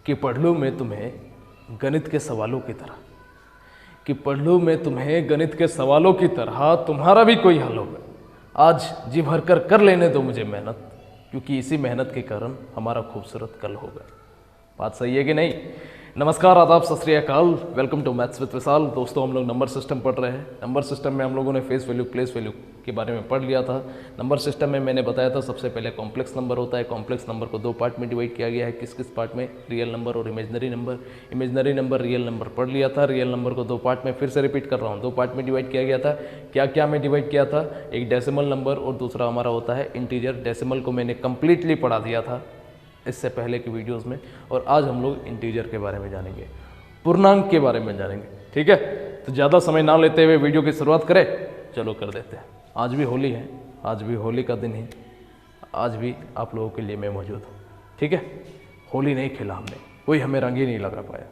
कि पढ़ लूँ मैं तुम्हें गणित के सवालों की तरह, कि पढ़ लूँ मैं तुम्हें गणित के सवालों की तरह, तुम्हारा भी कोई हल होगा। आज जी भर कर कर लेने दो मुझे मेहनत, क्योंकि इसी मेहनत के कारण हमारा खूबसूरत कल होगा। बात सही है कि नहीं? नमस्कार, आदाब, सत श्री अकाल, वेलकम टू मैथ्स विद विशाल। दोस्तों, हम लोग नंबर सिस्टम पढ़ रहे हैं। नंबर सिस्टम में हम लोगों ने फेस वैल्यू, प्लेस वैल्यू के बारे में पढ़ लिया था। नंबर सिस्टम में मैंने बताया था सबसे पहले कॉम्प्लेक्स नंबर होता है। कॉम्प्लेक्स नंबर को दो पार्ट में डिवाइड किया गया है। किस किस पार्ट में? रियल नंबर और imaginary number. Imaginary number, real number पढ़ लिया था। रियल नंबर को दो पार्ट में, फिर से रिपीट कर रहा हूँ, दो पार्ट में डिवाइड किया गया था। क्या क्या में डिवाइड किया था? एक डेसिमल नंबर और दूसरा हमारा होता है इंटीजर। डेसिमल को मैंने कंप्लीटली पढ़ा दिया था इससे पहले की वीडियोज़ में, और आज हम लोग इंटीजर के बारे में जानेंगे, पूर्णांक के बारे में जानेंगे। ठीक है, तो ज़्यादा समय ना लेते हुए वीडियो की शुरुआत करें। चलो कर देते हैं। आज भी होली है, आज भी होली का दिन है, आज भी आप लोगों के लिए मैं मौजूद हूँ। ठीक है, होली नहीं खेला हमने, कोई हमें रंग ही नहीं लगा पाया,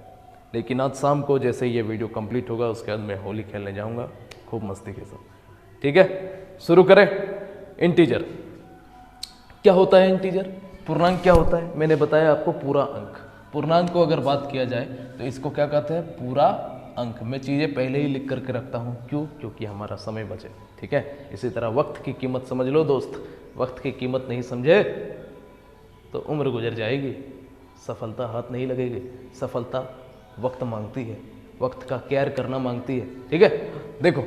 लेकिन आज शाम को जैसे ही ये वीडियो कंप्लीट होगा उसके बाद मैं होली खेलने जाऊँगा खूब मस्ती के साथ। ठीक है, शुरू करें। इंटीजर क्या होता है? इंटीजर पूर्णांक क्या होता है? मैंने बताया आपको, पूरा अंक। पूर्णांक को अगर बात किया जाए तो इसको क्या कहते हैं? पूरा अंक। मैं चीज़ें पहले ही लिख करके रखता हूँ, क्यों? क्योंकि हमारा समय बचे। ठीक है, इसी तरह वक्त की कीमत समझ लो दोस्त। वक्त की कीमत नहीं समझे तो उम्र गुजर जाएगी, सफलता हाथ नहीं लगेगी। सफलता वक्त मांगती है, वक्त का केयर करना मांगती है। ठीक है, देखो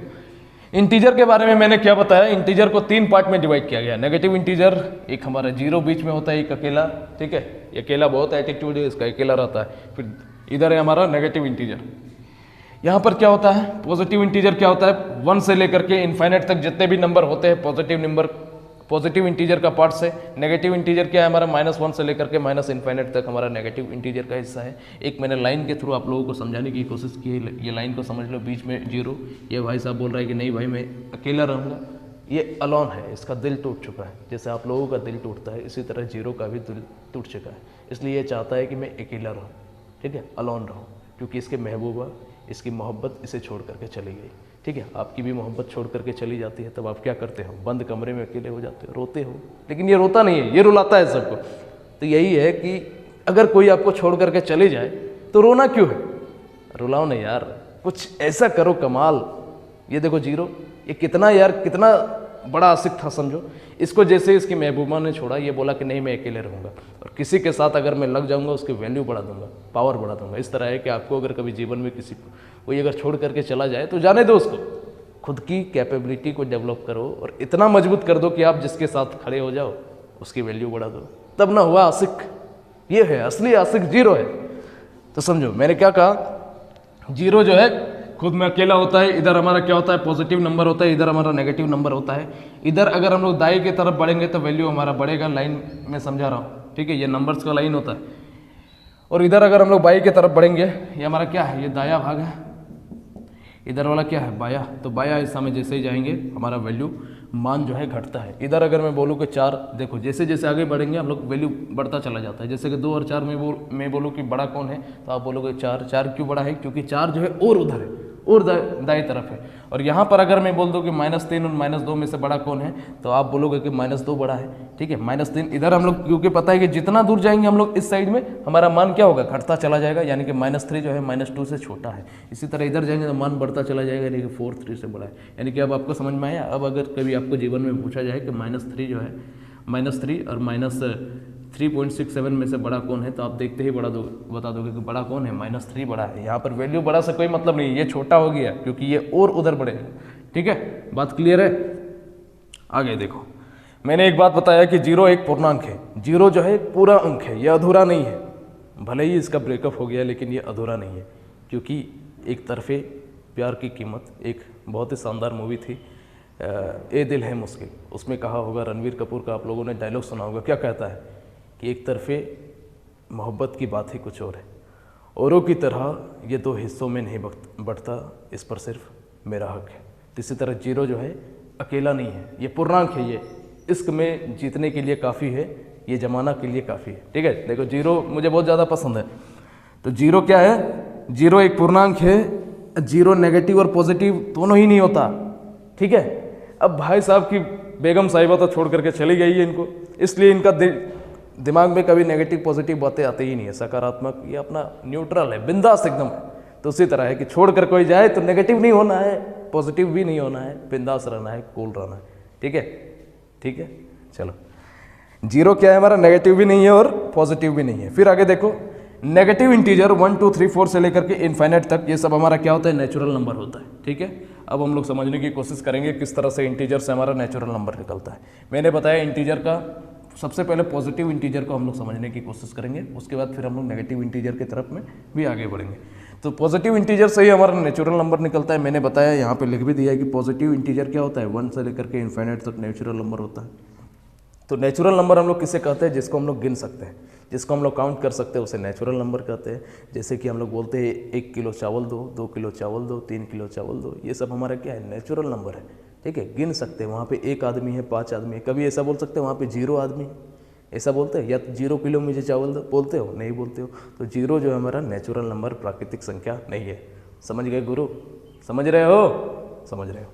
इंटीजर के बारे में मैंने क्या बताया। इंटीजर को तीन पार्ट में डिवाइड किया गया। नेगेटिव इंटीजर, एक हमारा जीरो बीच में होता है, एक अकेला। ठीक है, ये अकेला बहुत एटीट्यूड है इसका, अकेला रहता है। फिर इधर है हमारा नेगेटिव इंटीजर। यहाँ पर क्या होता है? पॉजिटिव इंटीजर क्या होता है? 1 से लेकर के इनफाइनाइट तक जितने भी नंबर होते हैं पॉजिटिव नंबर, पॉजिटिव इंटीजर का पार्ट से। नेगेटिव इंटीजर क्या है हमारा? -1 से लेकर के -इनफाइनाइट तक हमारा नेगेटिव इंटीजर का हिस्सा है। एक मैंने लाइन के थ्रू आप लोगों को समझाने की कोशिश की है, ये लाइन को समझ लो, बीच में जीरो। ये भाई साहब बोल रहा है कि नहीं भाई मैं अकेला रहूँगा, ये अलोन है, इसका दिल टूट चुका है। जैसे आप लोगों का दिल टूटता है, इसी तरह जीरो का भी दिल टूट चुका है, इसलिए ये चाहता है कि मैं अकेला रहूँ। ठीक है, अलोन रहूँ, क्योंकि इसके महबूबा, इसकी मोहब्बत इसे छोड़ करके चली गई। ठीक है, आपकी भी मोहब्बत छोड़ करके चली जाती है, तब आप क्या करते हो? बंद कमरे में अकेले हो जाते हो, रोते हो। लेकिन ये रोता नहीं है, ये रुलाता है सबको। तो यही है कि अगर कोई आपको छोड़ करके चले जाए तो रोना क्यों है? रुलाओ नहीं यार, कुछ ऐसा करो कमाल। ये देखो जीरो, ये कितना यार, कितना बड़ा आशिक था समझो। इसको जैसे इसकी महबूबा ने छोड़ा, ये बोला कि नहीं मैं अकेले रहूँगा, और किसी के साथ अगर मैं लग जाऊँगा उसकी वैल्यू बढ़ा दूंगा, पावर बढ़ा दूंगा। इस तरह है कि आपको अगर कभी जीवन में किसी कोई अगर छोड़ करके चला जाए तो जाने दो उसको, खुद की कैपेबिलिटी को डेवलप करो और इतना मजबूत कर दो कि आप जिसके साथ खड़े हो जाओ उसकी वैल्यू बढ़ा दो, तब ना हुआ आशिक। ये है असली आशिक, जीरो है। तो समझो मैंने क्या कहा, जीरो जो है खुद में अकेला होता है। इधर हमारा क्या होता है? पॉजिटिव नंबर होता है, इधर हमारा नेगेटिव नंबर होता है। इधर अगर हम लोग दाएं की तरफ बढ़ेंगे तो वैल्यू हमारा बढ़ेगा, लाइन में समझा रहा हूँ। ठीक है, ये नंबर्स का लाइन होता है। और इधर अगर हम लोग बाएं की तरफ बढ़ेंगे, ये हमारा क्या है? ये दाया भाग है। इधर वाला क्या है? बाया। तो बाया हिस्सा में जैसे ही जाएंगे हमारा वैल्यू, मान जो है घटता है। इधर अगर मैं बोलूँ कि 4, देखो जैसे जैसे आगे बढ़ेंगे हम लोग वैल्यू बढ़ता चला जाता है। जैसे कि 2 और 4 में बोलूँ कि बड़ा कौन है, तो आप बोलोगे 4। 4 क्यों बड़ा है? क्योंकि 4 जो है और उधर है, और दाई तरफ है। और यहाँ पर अगर मैं बोल दूँ कि -3 और -2 में से बड़ा कौन है, तो आप बोलोगे कि -2 बड़ा है। ठीक है, -3 इधर हम लोग, क्योंकि पता है कि जितना दूर जाएंगे हम लोग इस साइड में हमारा मान क्या होगा? घटता चला जाएगा, यानी कि -3 जो है -2 से छोटा है। इसी तरह इधर जाएंगे तो मान बढ़ता चला जाएगा, यानी कि 4 3 से बड़ा है। यानी कि अब आपको समझ में आया। अब अगर कभी आपको जीवन में पूछा जाए कि -3 जो है, -3 और -3.67 में से बड़ा कौन है, तो आप देखते ही बता दोगे कि बड़ा कौन है? -3 बड़ा है। यहाँ पर वैल्यू बड़ा से कोई मतलब नहीं, ये छोटा हो गया क्योंकि ये और उधर बढ़ेगा। ठीक है, बात क्लियर है? आगे देखो, मैंने एक बात बताया कि जीरो एक पूर्णांक है। जीरो जो है पूरा अंक है, ये अधूरा नहीं है। भले ही इसका ब्रेकअप हो गया, लेकिन ये अधूरा नहीं है, क्योंकि एक तरफे प्यार की कीमत, एक बहुत ही शानदार मूवी थी ए दिल है मुश्किल। उसमें कहा होगा, रणवीर कपूर का आप लोगों ने डायलॉग सुना होगा, क्या कहता है कि एक तरफे मोहब्बत की बात ही कुछ और है, औरों की तरह ये 2 हिस्सों में नहीं बढ़ता, इस पर सिर्फ मेरा हक है। इसी तरह जीरो जो है अकेला नहीं है, ये पूर्णांक है। ये इश्क में जीतने के लिए काफ़ी है, ये जमाना के लिए काफ़ी है। ठीक है, देखो जीरो मुझे बहुत ज़्यादा पसंद है। तो जीरो क्या है? जीरो एक पूर्णांक है। जीरो नेगेटिव और पॉजिटिव दोनों ही नहीं होता। ठीक है, अब भाई साहब की बेगम साहिबा तो छोड़ करके चली गई है इनको, इसलिए इनका दिमाग में कभी नेगेटिव पॉजिटिव बातें आती ही नहीं है, सकारात्मक ये अपना न्यूट्रल है, बिंदास एकदम। तो उसी तरह है कि छोड़ कर कोई जाए तो नेगेटिव नहीं होना है, पॉजिटिव भी नहीं होना है, बिंदास रहना है, कूल रहना है। ठीक है, ठीक है, चलो। जीरो क्या है हमारा, नेगेटिव भी नहीं है और पॉजिटिव भी नहीं है। फिर आगे देखो, नेगेटिव इंटीजर 1 2 3 4 से लेकर के इनफाइनाइट तक ये सब हमारा क्या होता है, नेचुरल नंबर होता है। ठीक है, अब हम लोग समझने की कोशिश करेंगे किस तरह से इंटीजर से हमारा नेचुरल नंबर निकलता है। मैंने बताया इंटीजर का सबसे पहले पॉजिटिव इंटीजर को हम लोग समझने की कोशिश करेंगे, उसके बाद फिर हम लोग नेगेटिव इंटीजर की तरफ में भी आगे बढ़ेंगे। तो पॉजिटिव इंटीजर से ही हमारा नेचुरल नंबर निकलता है। मैंने बताया, यहाँ पे लिख भी दिया है कि पॉजिटिव इंटीजर क्या होता है, 1 से लेकर के इनफाइनाइट तक नेचुरल नंबर होता है। तो नेचुरल नंबर हम लोग किसे कहते हैं, जिसको हम लोग गिन सकते हैं, जिसको हम लोग काउंट कर सकते हैं, उसे नेचुरल नंबर कहते हैं। जैसे कि हम लोग बोलते हैं 1 किलो चावल दो, 2 किलो चावल दो, 3 किलो चावल दो, ये सब हमारा क्या है, नेचुरल नंबर है। ठीक है, गिन सकते हैं। वहाँ पे 1 आदमी है, 5 आदमी है, कभी ऐसा बोल सकते हैं वहाँ पे 0 आदमी है, ऐसा बोलते हैं, या 0 किलो मुझे चावल दो बोलते हो, नहीं बोलते हो। तो 0 जो है हमारा नेचुरल नंबर, प्राकृतिक संख्या नहीं है। समझ गए गुरु, समझ रहे हो, समझ रहे हो।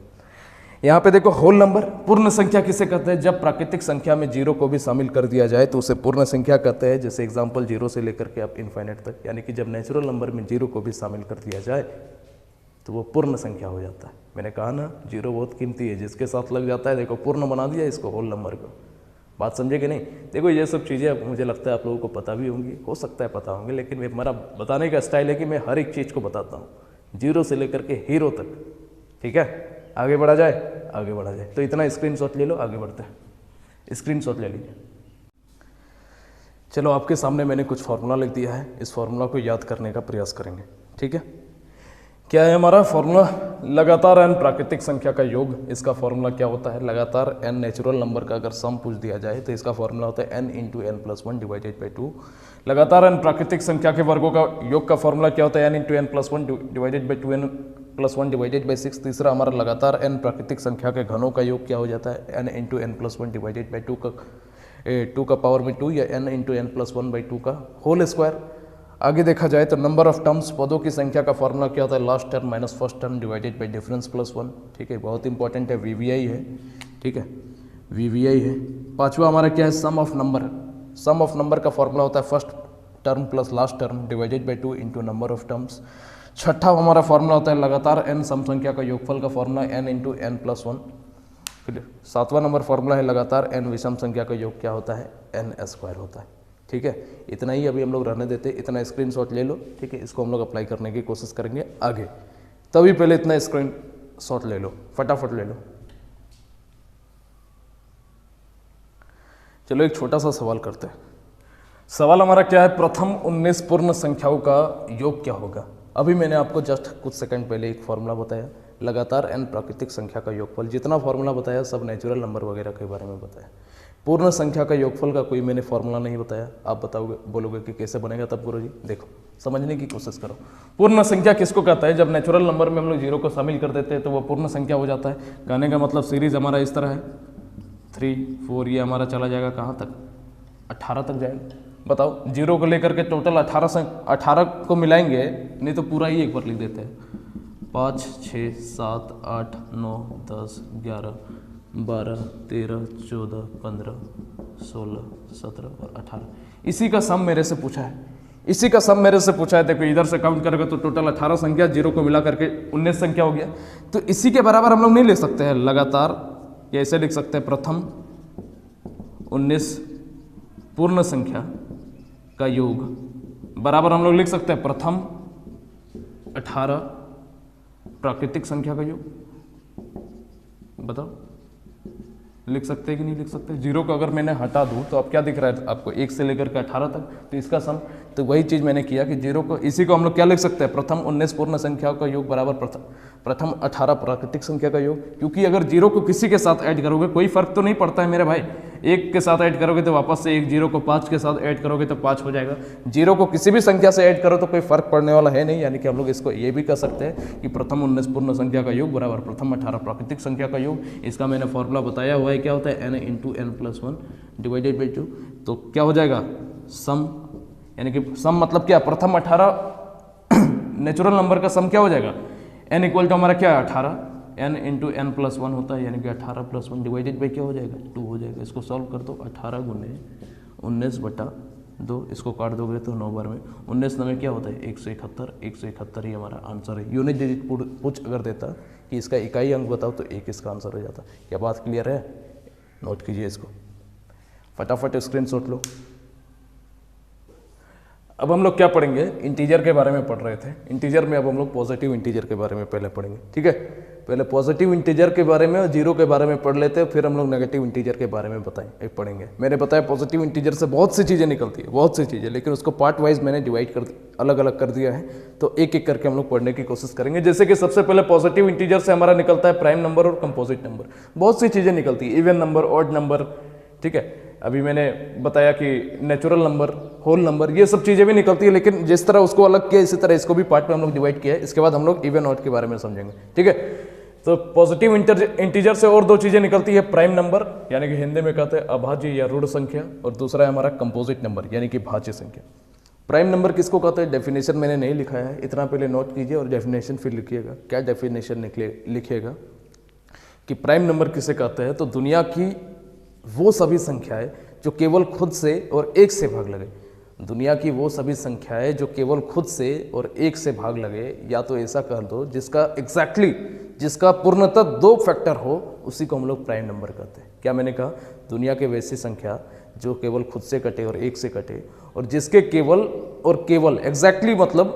यहाँ पे देखो, होल नंबर, पूर्ण संख्या किसे कहते हैं, जब प्राकृतिक संख्या में 0 को भी शामिल कर दिया जाए तो उसे पूर्ण संख्या कहते हैं। जैसे एग्जांपल 0 से लेकर के आप इनफाइनाइट तक, यानी कि जब नेचुरल नंबर में 0 को भी शामिल कर दिया जाए तो वो पूर्ण संख्या हो जाता है। मैंने कहा ना, 0 बहुत कीमती है, जिसके साथ लग जाता है, देखो पूर्ण बना दिया इसको, होल नंबर को। बात समझे कि नहीं। देखो ये सब चीज़ें मुझे लगता है आप लोगों को पता भी होंगी, हो सकता है पता होंगे, लेकिन मेरा बताने का स्टाइल है कि मैं हर एक चीज़ को बताता हूँ, 0 से लेकर के हीरो तक। ठीक है, आगे बढ़ा जाए, आगे बढ़ा जाए। तो इतना स्क्रीनशॉट ले लो, आगे बढ़ते हैं। स्क्रीनशॉट ले लीजिए। चलो, आपके सामने मैंने कुछ फार्मूला लिख दिया है, इस फार्मूला को याद करने का प्रयास करेंगे। ठीक है, क्या है हमारा फार्मूला, लगातार n प्राकृतिक संख्या का योग। इसका फार्मूला क्या होता है, लगातार n नेचुरल नंबर का अगर सम पूछ दिया जाए तो इसका फार्मूला होता है n × n+1 डिवाइडेड बाई 2। लगातार n प्राकृतिक संख्या के वर्गों का योग का फार्मूला क्या होता है, n × n+1 divided by 2n+1 divided by 6। तीसरा हमारा लगातार n प्राकृतिक संख्या के घनों का योग क्या हो जाता है, n × n+1 डिवाइडेड बाई 2 का पावर में 2, या n × n+1 बाई 2 का होल स्क्वायर। आगे देखा जाए तो नंबर ऑफ टर्म्स, पदों की संख्या का फॉर्मूला क्या होता है, last term minus first term divided by difference +1। ठीक है, बहुत इंपॉर्टेंट है, VVI है। ठीक है, VVI है। पांचवा हमारा क्या है, sum of number. Sum of number का फॉर्मूला होता है first term plus last term divided by 2 into number of terms. छठा हमारा फॉर्मूला होता है लगातार n सम संख्या का योगफल का फॉर्मूला n × n+1। फिर सातवां नंबर फॉर्मूला है लगातार n विषम संख्या का योग क्या होता है, n² होता है। ठीक है, इतना ही अभी हम लोग रहने देते, इतना स्क्रीनशॉट ले लो। ठीक है, इसको हम लोग अप्लाई करने की कोशिश करेंगे आगे, तभी पहले इतना स्क्रीनशॉट ले लो, फटाफट ले लो। चलो एक छोटा सा सवाल करते हैं। सवाल हमारा क्या है, प्रथम 19 पूर्ण संख्याओं का योग क्या होगा। अभी मैंने आपको जस्ट कुछ सेकंड पहले एक फॉर्मूला बताया, लगातार n प्राकृतिक संख्या का योगफल। जितना फॉर्मूला बताया सब नेचुरल नंबर वगैरह के बारे में बताया। पूर्ण संख्या का योगफल का कोई मैंने फॉर्मूला नहीं बताया। आप बताओगे, बोलोगे कि कैसे बनेगा, तब गुरुजी देखो समझने की कोशिश करो। पूर्ण संख्या किसको कहता है, जब नेचुरल नंबर में हम लोग 0 को शामिल कर देते हैं तो वो पूर्ण संख्या हो जाता है। कहने का मतलब सीरीज हमारा इस तरह है, 3 4, ये हमारा चला जाएगा कहाँ तक, 18 तक जाएगा। बताओ, 0 को लेकर के टोटल 18 को मिलाएंगे, नहीं तो पूरा ही एक बार लिख देते हैं। 5 6 7 8 9 10 11 12 13 14 15 16 17 और 18। इसी का सम मेरे से पूछा है, इसी का सम मेरे से पूछा है। देखो इधर से काउंट करोगे तो टोटल 18 संख्या, 0 को मिला करके 19 संख्या हो गया। तो इसी के बराबर हम लोग नहीं लिख सकते हैं लगातार, या ऐसे लिख सकते हैं प्रथम 19 पूर्ण संख्या का योग बराबर हम लोग लिख सकते हैं प्रथम 18 प्राकृतिक संख्या का योग। बताओ लिख सकते हैं कि नहीं लिख सकते। 0 को अगर मैंने हटा दूं तो अब क्या दिख रहा है आपको, 1 से लेकर के 18 तक, तो इसका सम। तो वही चीज़ मैंने किया कि 0 को, इसी को हम लोग क्या लिख सकते हैं, प्रथम 19 पूर्ण संख्याओं का योग बराबर प्रथम 18 प्राकृतिक संख्या का योग। क्योंकि अगर 0 को किसी के साथ ऐड करोगे कोई फर्क तो नहीं पड़ता है मेरे भाई। 1 के साथ ऐड करोगे तो वापस से 1, 0 को 5 के साथ ऐड करोगे तो 5 हो जाएगा। 0 को किसी भी संख्या से ऐड करो तो कोई फर्क पड़ने वाला है नहीं। यानी कि हम लोग इसको ये भी कह सकते हैं कि प्रथम 19 पूर्ण संख्या का योग बराबर प्रथम 18 प्राकृतिक संख्या का योग। इसका मैंने फॉर्मूला बताया हुआ है, क्या होता है, n × n+1 डिवाइडेड बाई 2। तो क्या हो जाएगा, सम। यानी कि सम मतलब क्या, प्रथम 18 नेचुरल नंबर का सम क्या हो जाएगा, n इक्वल टू हमारा क्या है 18, n × n+1 होता है, यानी कि 18 + 1 डिवाइडेड बाई क्या हो जाएगा, 2 हो जाएगा। इसको सॉल्व कर दो, 18 × 19/2, इसको काट दोगे तो 9 बार में 19 में क्या होता है 171, 171 ही हमारा आंसर है। यूनिट डिजिट पूछ अगर देता कि इसका इकाई अंक बताओ तो 1 इसका आंसर हो जाता। क्या बात क्लियर है? नोट कीजिए इसको, फटाफट स्क्रीनशॉट लो। अब हम लोग क्या पढ़ेंगे, इंटीजर के बारे में पढ़ रहे थे। इंटीजर में अब हम लोग पॉजिटिव इंटीजर के बारे में पहले पढ़ेंगे, ठीक है। पहले पॉजिटिव इंटीजर के बारे में और जीरो के बारे में पढ़ लेते हैं, फिर हम लोग नेगेटिव इंटीजर के बारे में पढ़ेंगे। मैंने बताया पॉजिटिव इंटीजर से बहुत सी चीज़ें निकलती है, बहुत सी चीज़ें, लेकिन उसको पार्ट वाइज मैंने डिवाइड कर अलग अलग कर दिया है, तो एक एक करके हम लोग पढ़ने की कोशिश करेंगे। जैसे कि सबसे पहले पॉजिटिव इंटीजर से हमारा निकलता है प्राइम नंबर और कंपोजिट नंबर, बहुत सी चीज़ें निकलती है, इवन नंबर, ऑड नंबर, ठीक है। अभी मैंने बताया कि नेचुरल नंबर, होल नंबर, ये सब चीज़ें भी निकलती है, लेकिन जिस तरह उसको अलग किया इसी तरह इसको भी पार्ट में हम लोग डिवाइड किया है। इसके बाद हम लोग इवन ऑड के बारे में समझेंगे, ठीक है। तो पॉजिटिव इंटीजर से और 2 चीज़ें निकलती है, प्राइम नंबर यानी कि हिंदी में कहते हैं अभाज्य या ऋण संख्या, और दूसरा है हमारा कंपोजिट नंबर यानी कि भाज्य संख्या। प्राइम नंबर किसको कहते हैं, डेफिनेशन मैंने नहीं लिखा है, इतना पहले नोट कीजिए और डेफिनेशन फिर लिखिएगा। क्या डेफिनेशन लिखिएगा कि प्राइम नंबर किसे कहते हैं, तो दुनिया की वो सभी संख्याएं जो केवल खुद से और 1 से भाग लगे। दुनिया की वो सभी संख्याएं जो केवल खुद से और 1 से भाग लगे, या तो ऐसा कह दो जिसका पूर्णतः 2 फैक्टर हो, उसी को हम लोग प्राइम नंबर कहते हैं। क्या मैंने कहा, दुनिया के वैसी संख्या जो केवल खुद से कटे और 1 से कटे, और जिसके केवल एग्जैक्टली मतलब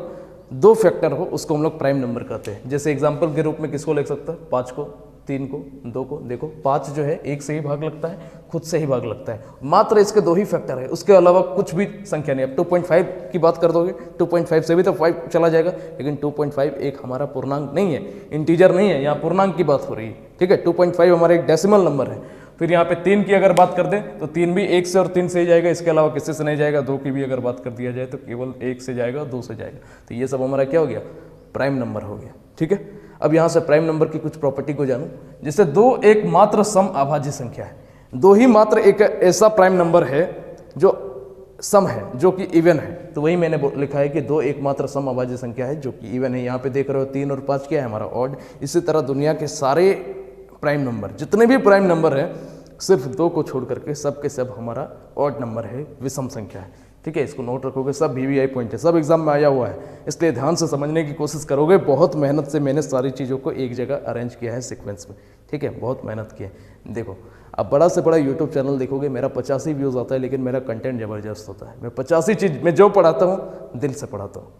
2 फैक्टर हो, उसको हम लोग प्राइम नंबर कहते हैं। जैसे एग्जाम्पल के रूप में किसको लिख सकता है, 5 को, 3 को, 2 को। देखो 5 जो है 1 से ही भाग लगता है, खुद से ही भाग लगता है, मात्र इसके 2 ही फैक्टर है, उसके अलावा कुछ भी संख्या नहीं। अब 2.5 की बात कर दोगे, 2.5 से भी तो 5 चला जाएगा, लेकिन 2.5 एक हमारा पूर्णांक नहीं है, इंटीजर नहीं है, यहाँ पूर्णांक की बात हो रही है, ठीक है। 2.5 हमारा एक डेसिमल नंबर है। फिर यहाँ पे 3 की अगर बात कर दें तो 3 भी 1 से और 3 से ही जाएगा, इसके अलावा किसी से नहीं जाएगा। 2 की भी अगर बात कर दिया जाए तो केवल 1 से जाएगा, 2 से जाएगा, तो ये सब हमारा क्या हो गया, प्राइम नंबर हो गया, ठीक है। अब यहाँ से प्राइम नंबर की कुछ प्रॉपर्टी को जानो। जैसे 2 एक मात्र सम अभाज्य संख्या है, 2 ही मात्र एक ऐसा प्राइम नंबर है जो सम है, जो कि इवन है, तो वही मैंने लिखा है कि 2 एकमात्र सम अभाज्य संख्या है जो कि इवन है। यहाँ पे देख रहे हो 3 और 5 क्या है हमारा ऑड। इसी तरह दुनिया के सारे प्राइम नंबर, जितने भी प्राइम नंबर है, सिर्फ 2 को छोड़ करके सब के सब हमारा ऑड नंबर है, विषम संख्या है, ठीक है। इसको नोट रखोगे, सब VVI पॉइंट है, सब एग्जाम में आया हुआ है, इसलिए ध्यान से समझने की कोशिश करोगे। बहुत मेहनत से मैंने सारी चीज़ों को एक जगह अरेंज किया है सीक्वेंस में, ठीक है, बहुत मेहनत की है। देखो अब बड़ा से बड़ा यूट्यूब चैनल देखोगे, मेरा 85 व्यूज़ आता है, लेकिन मेरा कंटेंट ज़बरदस्त होता है। मैं 85 चीज़ मैं जो पढ़ाता हूँ दिल से पढ़ाता हूँ,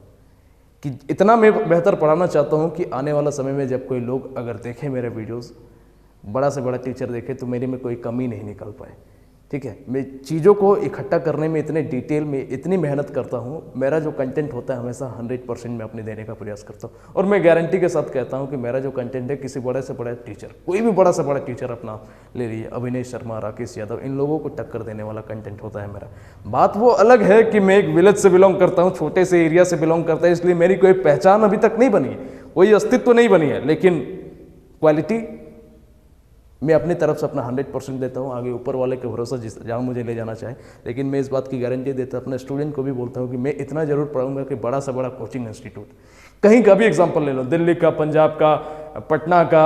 कि इतना मैं बेहतर पढ़ाना चाहता हूँ कि आने वाला समय में जब कोई लोग अगर देखें मेरे वीडियोज़, बड़ा से बड़ा टीचर देखे तो मेरे में कोई कमी नहीं निकल पाए, ठीक है। मैं चीज़ों को इकट्ठा करने में इतने डिटेल में इतनी मेहनत करता हूँ। मेरा जो कंटेंट होता है हमेशा 100% मैं अपने देने का प्रयास करता हूँ, और मैं गारंटी के साथ कहता हूँ कि मेरा जो कंटेंट है, किसी बड़े से बड़ा टीचर, कोई भी बड़ा से बड़ा टीचर अपना ले लीजिए, अभिनय शर्मा, राकेश यादव, इन लोगों को टक्कर देने वाला कंटेंट होता है मेरा। बात वो अलग है कि मैं एक विलेज से बिलोंग करता हूँ, छोटे से एरिया से बिलोंग करता है, इसलिए मेरी कोई पहचान अभी तक नहीं बनी है, कोई अस्तित्व नहीं बनी है, लेकिन क्वालिटी मैं अपनी तरफ से अपना 100% देता हूँ। आगे ऊपर वाले के भरोसा जहाँ मुझे ले जाना चाहे, लेकिन मैं इस बात की गारंटी देता अपने स्टूडेंट को भी बोलता हूँ कि मैं इतना जरूर पढ़ाऊंगा कि बड़ा से बड़ा कोचिंग इंस्टीट्यूट, कहीं का भी एग्जाम्पल ले लो, दिल्ली का, पंजाब का, पटना का,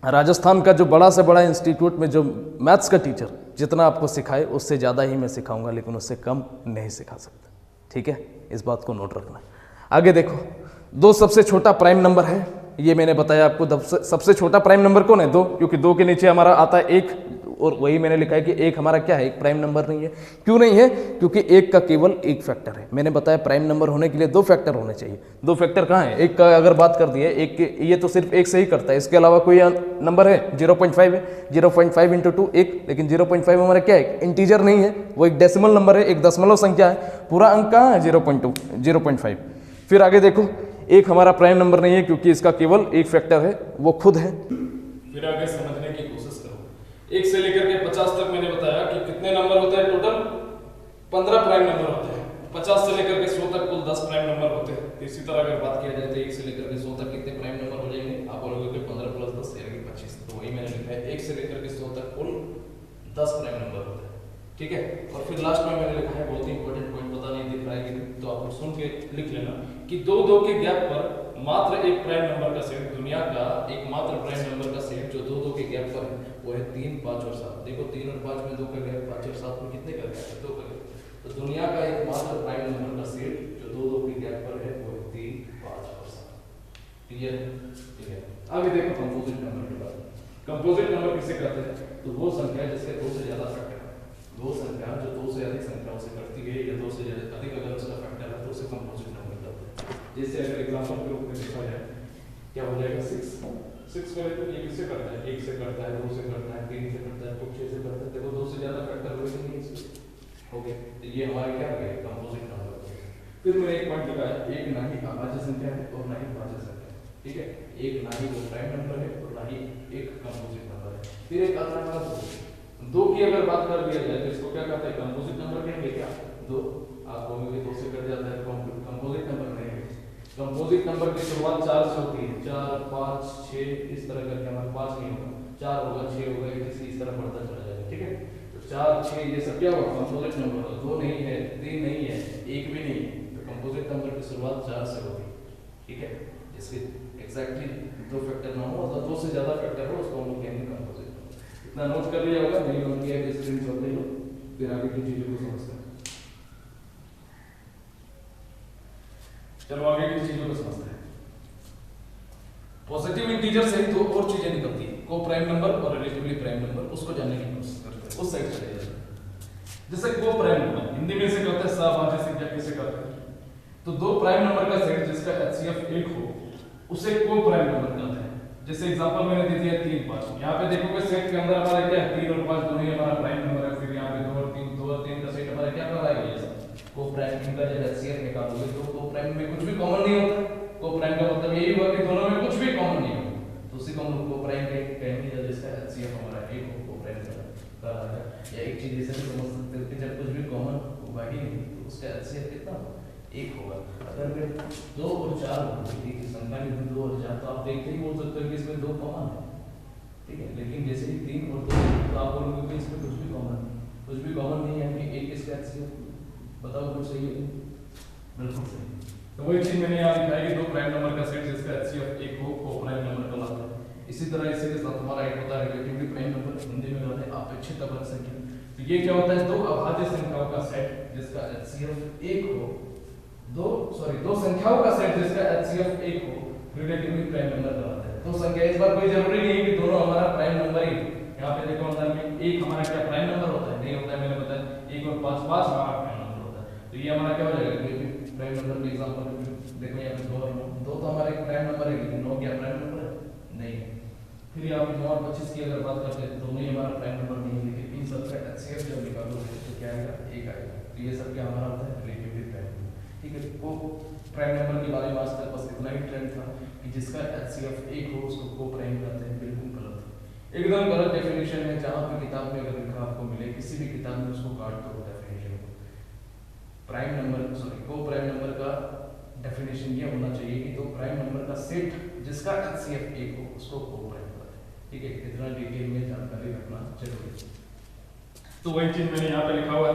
राजस्थान का, जो बड़ा से बड़ा इंस्टीट्यूट में जो मैथ्स का टीचर जितना आपको सिखाए उससे ज़्यादा ही मैं सिखाऊंगा, लेकिन उससे कम नहीं सिखा सकता, ठीक है। इस बात को नोट रखना। आगे देखो, 2 सबसे छोटा प्राइम नंबर है, ये मैंने बताया आपको। सबसे छोटा प्राइम नंबर कौन है, 2, क्योंकि 2 के नीचे हमारा आता है 1, और वही मैंने लिखा है कि 1 हमारा क्या है, एक प्राइम नंबर नहीं है। क्यों नहीं है, क्योंकि 1 का केवल 1 फैक्टर है। मैंने बताया प्राइम नंबर होने के लिए 2 फैक्टर होने चाहिए। 2 फैक्टर कहाँ है, 1 का अगर बात कर दी है, 1 के ये तो सिर्फ 1 से ही करता है, इसके अलावा कोई नंबर है, 0.5 है, 0.5 × 2 1, लेकिन 0.5 हमारा क्या है, इंटीजर नहीं है, वो एक डेसिमल नंबर है, एक दशमलव संख्या है। पूरा अंक कहाँ है, 0.2, 0.5। फिर आगे देखो, 1 हमारा प्राइम नंबर नहीं है क्योंकि इसका केवल 1 फैक्टर है, वो खुद है। फिर आगे समझने की कोशिश करो, 1 से लेकर के 50 तक मैंने बताया कि कितने नंबर होते हैं, टोटल 15 प्राइम नंबर होते हैं। 50 से लेकर के 100 तक कुल 10 प्राइम नंबर होते हैं। इसी तरह अगर बात किया जाए तो 1 से लेकर के 100 तक कितने प्राइम नंबर हो जाएंगे, आप बोलोगे कि 15 + 10 यानी 25, तो वही मैंने लिखा है, 1 से लेकर के 100 तक कुल 10 प्राइम नंबर होते हैं, ठीक है। और फिर लास्ट में मैंने लिखा है, बहुत ही इंपॉर्टेंट पॉइंट, पता नहीं दिख रहा है कि नहीं, तो आप सुन के लिख लेना कि 2 के गैप पर मात्र एक प्राइम नंबर का सेट, दुनिया का एकमात्र प्राइम नंबर का सेट जो 2 के गैप पर है, वो है 3, 5 और 7। देखो 3 और 5 में 2 कर गया, 5 और 7 में कितने कर गया, 2 कर गया। तो दुनिया का एकमात्र प्राइम नंबर का सेट जो 2 2 के गैप पर है वो है 3, 5 और 7। क्लियर है? ठीक है। अभी देखो कंपोजिट नंबर के बारे में। कंपोजिट नंबर किसे कहते हैं? तो वो संख्या जिसके 2 से ज्यादा फैक्टर है। वो संख्या जो 2 से अधिक संख्याओं से करती है या 2 से अधिक अगर उसका फैक्टर है तो उसे कंपोजिट नंबर कहते हैं। जैसे अगर एग्जांपल के रूप में देखा जाए क्या हो जाएगा 6 करे तो ये किससे करता है? 1 से करता है, 2 से करता है, 3 से करता है, तो 6 से करता है। देखो 2 से ज्यादा फैक्टर हुए कि नहीं इसमें? हो गए। तो ये हमारे क्या हो गए? Composite number. फिर मैंने एक पॉइंट लिखा है, एक ना ही अभाज्य संख्या है और ना ही भाज्य संख्या है। ठीक है, एक ना ही वो प्राइम नंबर है और ना ही एक कंपोजिट नंबर है। फिर एक आता है 2 की अगर बात कर लिया जाए तो इसको क्या कहते हैं? कंपोजिट नंबर कहेंगे क्या? 2 आप कहोगे 2 से कट जाता है, कंपोजिट नंबर कहेंगे। कंपोजिट नंबर की शुरुआत 4 से होती है, 4, 5, 6 इस तरह करके हमारे 5 नहीं होगा, 4 होगा, 6 होगा, इस तरह बढ़ता चला जाएगा। ठीक है, तो 4, 6 ये सब क्या होगा? Composite number. 2 नहीं है, 3 नहीं है, 1 भी नहीं है, तो कंपोजिट नंबर की शुरुआत 4 से होती है। ठीक है, जिसके एग्जैक्टली 2 फैक्टर ना हो अथवा 2 से ज्यादा फैक्टर हो उसको हम लोग कहेंगे कंपोजिट नंबर। इतना नोट कर लिया होगा, नहीं नोट किया तो स्क्रीनशॉट ले लो, फिर आगे की चीजों को समझते हैं। चलो आगे की चीजों को समझते हैं। पॉजिटिव इंटीजर से 2 और चीजें निकलती है, को प्राइम नंबर और रिलेटिवली प्राइम नंबर, उसको जानने की कोशिश करते हैं। उस साइड चले जाते हैं। जैसे को प्राइम नंबर हिंदी में से कहते हैं सहभाज्य संख्या, किसे कहते हैं? तो 2 प्राइम नंबर का सेट जिसका HCF 1 हो उसे को प्राइम नंबर कहते हैं। जैसे एग्जांपल मैंने दे दिया 3, 5। यहाँ पे देखोगे सेट के अंदर हमारा क्या है? 3 और 5 दोनों ही हमारा प्राइम नंबर है। फिर यहाँ पे 2 और 3 का सेट हमारा क्या कहलाएगा? ये को प्राइम। इनका जब HCF निकालोगे तो को प्राइम में कुछ भी कॉमन नहीं होता। को प्राइम का मतलब यही हुआ कि दोनों में कुछ भी कॉमन नहीं होता, तो उसी को हम लोग को प्राइम कहेंगे जब इसका HCF हमारा 1 हो, को प्राइम कहलाएगा। या एक चीज ऐसे भी समझ सकते हो कि जब कुछ भी कॉमन होगा ही नहीं तो उसका HCF कितना होगा? 1 होगा। अगर फिर 2 और 4 होगी कि संख्या में 2 और 4 तो आप देखते ही बोल सकते हो कि इसमें 2 कॉमन है। ठीक है, लेकिन जैसे ही 3 और 2 तो आप बोलोगे कि इसमें कुछ भी कॉमन नहीं, कुछ भी कॉमन नहीं है कि 1 इसका HCF बताओ कुछ सही है? बिल्कुल सही। तो वही चीज मैंने यहाँ लिखा है कि 2 प्राइम नंबर का सेट जिसका HCF 1 हो को प्राइम नंबर कहलाता है। इसी तरह इसी के साथ हमारा एक होता है रिलेटिवली प्राइम नंबर, हिंदी में कहते हैं अपेक्षित अवयव संख्या। तो ये क्या होता है? 2 अभाज्य संख्याओं का सेट जिसका HCF 1 हो, 2 संख्याओं का सेट जिसका HCF 1 हो रिलेटिवली प्राइम नंबर कहलाता है। 2 संख्या, इस बार कोई जरूरी नहीं है कि दोनों हमारा प्राइम नंबर ही। यहाँ पे देखो अंदर में 1 हमारा क्या प्राइम नंबर होता है? नहीं होता है, मैंने बताया 1 और 5 हमारा प्राइम नंबर होता है। तो ये हमारा क्या हो जाएगा? प्राइम नंबर के एग्जांपल देखो यहाँ पे 2 और 9, 2 तो हमारा एक प्राइम नंबर है, लेकिन 9 क्या प्राइम नंबर है? नहीं है। फिर यहाँ पे 9 और 25 की अगर बात करते हैं तो दोनों ही हमारा प्राइम नंबर नहीं है, लेकिन इन सब का HCF जब निकालोगे तो क्या आएगा? 1 आएगा। तो ये सब क्या हमारा होता है? Relatively prime number. ठीक है, को प्राइम नंबर के बारे में आज तक बस इतना ही ट्रेंड था कि जिसका HCF 1 हो उसको को प्राइम कहते हैं। बिल्कुल गलत है, एकदम गलत डेफिनेशन है। जहाँ पे किताब में अगर लिखा आपको मिले किसी भी किताब में उसको काट दो डेफिनेशन को। प्राइम नंबर को प्राइम नंबर का डेफिनेशन ये होना चाहिए कि 2 प्राइम नंबर का सेट जिसका HCF 1 हो उसको को प्राइम कहते हैं। ठीक है, इतना डिटेल में जानकारी रखना जरूरी है। तो वही चीज मैंने यहाँ पे लिखा हुआ है।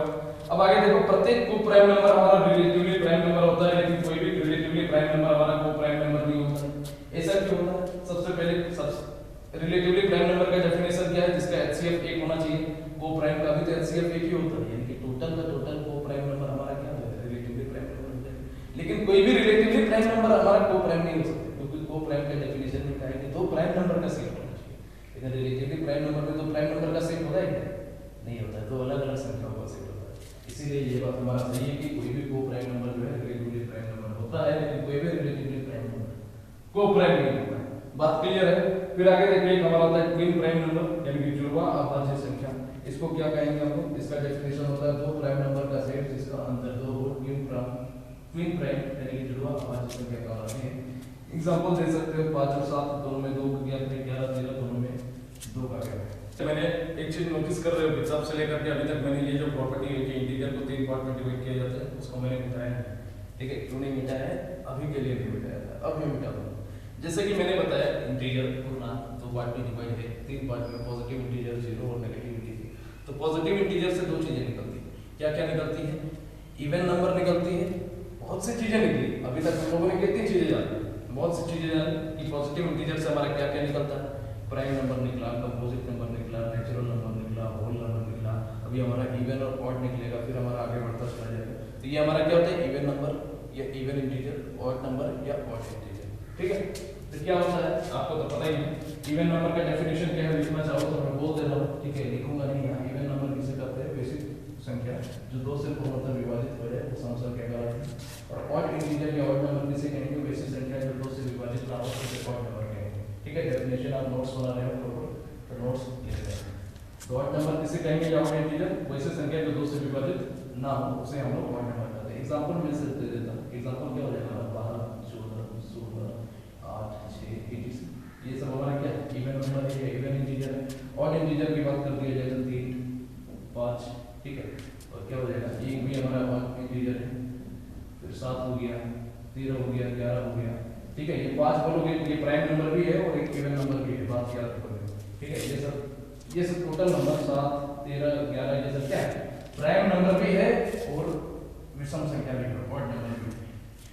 अब आगे देखो, प्रत्येक को प्राइम नंबर हमारा रिलेटिवली प्राइम नंबर होता है, लेकिन कोई भी रिलेटिवली प्राइम नंबर हमारा को प्राइम नंबर नहीं होता। ऐसा क्यों होता है? सबसे पहले रिलेटिवली प्राइम नंबर का डेफिनेशन क्या है? जिसका HCF 1 होना चाहिए। को प्राइम का भी तो HCF 1 ही होता है, यानी कि टोटल का टोटल को प्राइम नंबर हमारा क्या हो जाएगा? रिलेटिवली प्राइम नंबर हो जाएगा। लेकिन कोई भी रिलेटिवली प्राइम नंबर हमारा को प्राइम नहीं हो सकता, क्योंकि को प्राइम का डेफिनेशन में कहा है कि 2 प्राइम नंबर का सेट होना चाहिए। लेकिन रिलेटिवली प्राइम नंबर में 2 प्राइम नंबर का सेट होता है नहीं होता है, तो अलग अलग संख्याओं का सेट होता है। इसीलिए ये बात हमारा सही है कि कोई भी को प्राइम नंबर जो है रिलेटिवली प्राइम नंबर होता है, लेकिन कोई भी रिलेटिवली प्राइम नंबर को प्राइम नहीं होता है। बात क्लियर है? फिर आगे देखिए एक हमारा होता है ट्विन प्राइम नंबर, यानी कि जुड़वा अभाज्य संख्या। इसको क्या कहेंगे हम लोग? इसका डेफिनेशन होता है 2 प्राइम नंबर का सेट जिसका अंतर 2 हो, ट्विन प्राइम यानी कि जुड़वा अभाज्य संख्या कहलाते हैं। एग्जांपल दे सकते हो 5 और 7 दोनों में 2 का गैप है, 11 13 दोनों में 2 का गैप है। तो मैंने एक चीज नोटिस कर रहे हो, सबसे लेकर के अभी तक मैंने ये जो प्रॉपर्टी है कि इंटीजर को 3 पार्ट में डिवाइड किया जाता है उसको मैंने मिटाया है। ठीक है, क्यों नहीं मिटाया है? अभी के लिए नहीं मिटाया था, अब मैं मिटा दूंगा। जैसे कि मैंने बताया इंटीजर पूर्णांक 2 पार्ट में डिवाइड है, 3 पार्ट में, पॉजिटिव इंटीजर 0 और नेगेटिव इंटीजर। तो पॉजिटिव इंटीजर से 2 चीजें निकलती है। क्या क्या निकलती है? इवन नंबर निकलती है, बहुत सी चीजें निकली। अभी तक हम लोगों ने कितनी चीजें जानी? बहुत सी चीजें जानी कि पॉजिटिव इंटीजर से हमारा क्या क्या निकलता है। प्राइम नंबर निकला, कंपोजिट नंबर निकला, नेचुरल नंबर निकला, होल नंबर निकला, अभी हमारा इवन और ऑड निकलेगा, फिर हमारा आगे बढ़ता चला जाएगा। तो ये हमारा क्या होता है, इवन नंबर या इवन इंटीजर, ऑड नंबर या ऑड इंटीजर, ठीक है। तो क्या होता है आपको तो पता ही है, इवन नंबर का डेफिनेशन क्या है, लिखना चाहो तो मैं बोल दे रहा हूँ, ठीक है, लिखूंगा नहीं यहाँ। इवन नंबर किसे कहते हैं, बेसिक संख्या जो 2 से पूर्णतः विभाजित हो जाए वो सम संख्या कहलाती है। और ऑड इंटीजर या ऑड नंबर किसे कहेंगे, बेसिक संख्या जो 2 से विभाजित ना हो उसे ऑड नंबर कहेंगे, ठीक है। डेफिनेशन आप नोट्स बना रहे हो तो नोट्स लिख रहे हैं। तो ऑड नंबर किसे कहेंगे या ऑड इंटीजर, वैसे संख्या जो 2 से विभाजित ना हो उसे हम लोग ऑड नंबर कहते हैं। एग्जांपल में से दे देता हूं, एग्जांपल क्या हो जाएगा, 12, 14, 16, 8, 6, 86, ये सब हमारा क्या इवन नंबर है, इवन इंटीजर है। ऑड इंटीजर की बात कर दिया जाए तो 3, 5, ठीक है। और क्या हो जाएगा, एक भी हमारा ऑड इंटीजर है, फिर 7 हो गया, 13 हो गया, 11 हो गया, ठीक है। ये 5 बोलोगे ये प्राइम नंबर भी है और एक इवन नंबर भी है, बात याद रखोगे, ठीक है। ये सब टोटल नंबर 7, 13, 11 ये सब क्या है, प्राइम नंबर भी है और विषम संख्या भी है, ऑड नंबर भी है।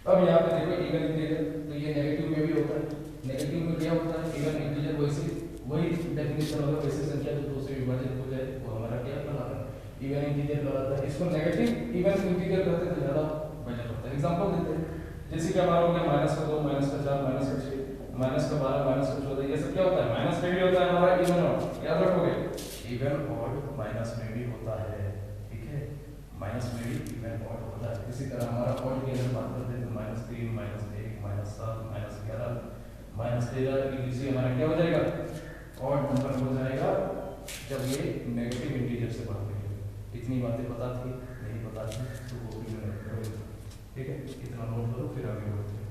अब यहाँ पे देखो इवन इंटीजर, तो ये नेगेटिव में भी होता है। नेगेटिव में क्या होता है, इवन इंटीजर वही डेफिनेशन होगा, वैसे संख्या जो 2 से विभाजित हो जाए वो हमारा क्या कहलाता है, इवन इंटीजर कहलाता है। इसको नेगेटिव इवन इंटीजर कहते हैं तो ज्यादा बेटर होता है। एग्जांपल देते हैं, जैसे कि हमारा हो गया -2, -4, -6, -12, -14, ये सब क्या होता है, माइनस में भी होता है हमारा इवन ऑड, याद रखोगे इवन ऑड माइनस में भी होता है, ठीक है, माइनस में भी इवन ऑड होता है। इसी तरह हमारा ऑड की अगर बात करते हैं तो -3, -1, -7, -11, -13 इसी हमारा क्या हो जाएगा, ऑड नंबर हो जाएगा जब ये नेगेटिव इंटीजर से बढ़ते हैं। इतनी बातें पता थी, नहीं पता थी तो वो भी मैंने, ठीक है, इतना नोट करो फिर आगे बढ़ते हैं।